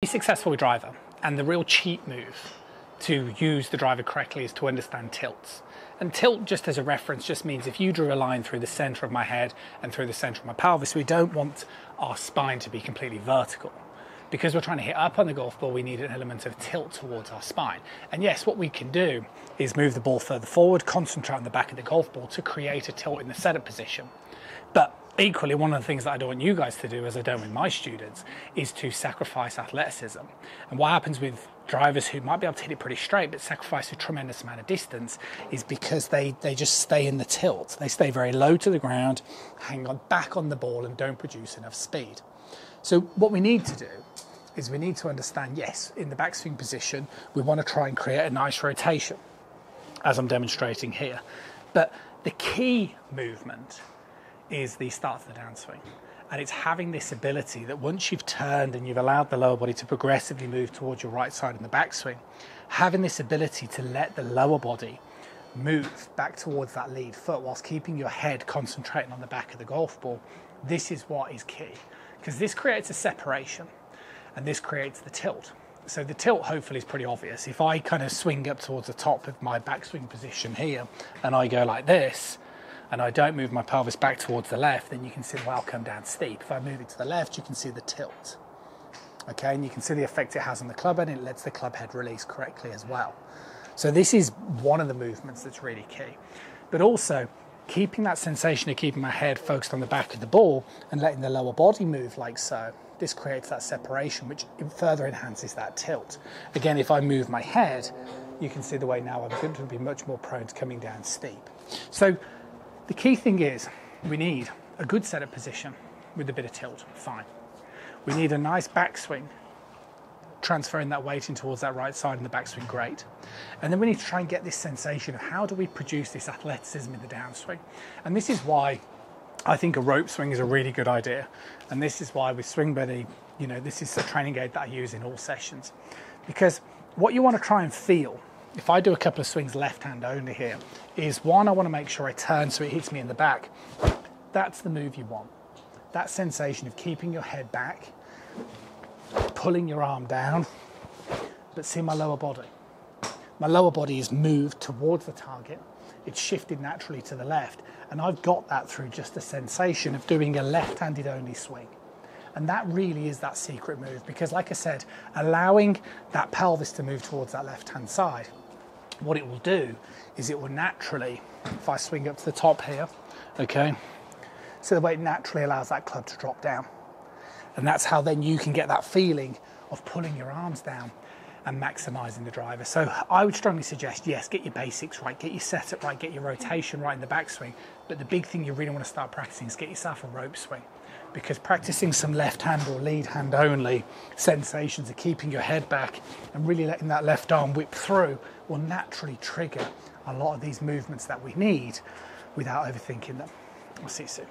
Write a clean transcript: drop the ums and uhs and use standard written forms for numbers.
successful driver, and the real cheat move to use the driver correctly is to understand tilts. And tilt, just as a reference, just means if you drew a line through the center of my head and through the center of my pelvis, we don't want our spine to be completely vertical. Because we're trying to hit up on the golf ball, we need an element of tilt towards our spine. And yes, what we can do is move the ball further forward, concentrate on the back of the golf ball to create a tilt in the setup position. But equally, one of the things that I don't want you guys to do, as I don't with my students, is to sacrifice athleticism. And what happens with drivers who might be able to hit it pretty straight but sacrifice a tremendous amount of distance is because they just stay in the tilt. They stay very low to the ground, hang on back on the ball and don't produce enough speed. So what we need to do is we need to understand, yes, in the backswing position, we want to try and create a nice rotation, as I'm demonstrating here. But the key movement is the start of the downswing. And it's having this ability that once you've turned and you've allowed the lower body to progressively move towards your right side in the backswing, having this ability to let the lower body move back towards that lead foot whilst keeping your head concentrating on the back of the golf ball, this is what is key. Because this creates a separation and this creates the tilt. So the tilt hopefully is pretty obvious. If I kind of swing up towards the top of my backswing position here and I go like this, and I don't move my pelvis back towards the left, then you can see the well come down steep. If I move it to the left, you can see the tilt. Okay, and you can see the effect it has on the club head, and it lets the club head release correctly as well. So this is one of the movements that's really key. But also, keeping that sensation of keeping my head focused on the back of the ball and letting the lower body move like so, this creates that separation, which further enhances that tilt. Again, if I move my head, you can see the way now I'm going to be much more prone to coming down steep. So the key thing is we need a good setup position with a bit of tilt, fine. We need a nice backswing, transferring that weight in towards that right side in the backswing, great. And then we need to try and get this sensation of how do we produce this athleticism in the downswing. And this is why I think a rope swing is a really good idea. And this is why with Swing Buddy, you know, this is a training aid that I use in all sessions. Because what you want to try and feel, if I do a couple of swings left hand only here, is one, I want to make sure I turn so it hits me in the back. That's the move you want. That sensation of keeping your head back, pulling your arm down, but see my lower body. My lower body is moved towards the target. It's shifted naturally to the left. And I've got that through just the sensation of doing a left-handed only swing. And that really is that secret move, because like I said, allowing that pelvis to move towards that left-hand side, what it will do is it will naturally, if I swing up to the top here, okay, so the way it naturally allows that club to drop down. And that's how then you can get that feeling of pulling your arms down and maximizing the driver. So I would strongly suggest, yes, get your basics right, get your setup right, get your rotation right in the backswing. But the big thing you really want to start practicing is get yourself a rope swing, because practicing some left hand or lead hand only sensations of keeping your head back and really letting that left arm whip through will naturally trigger a lot of these movements that we need without overthinking them. I'll see you soon.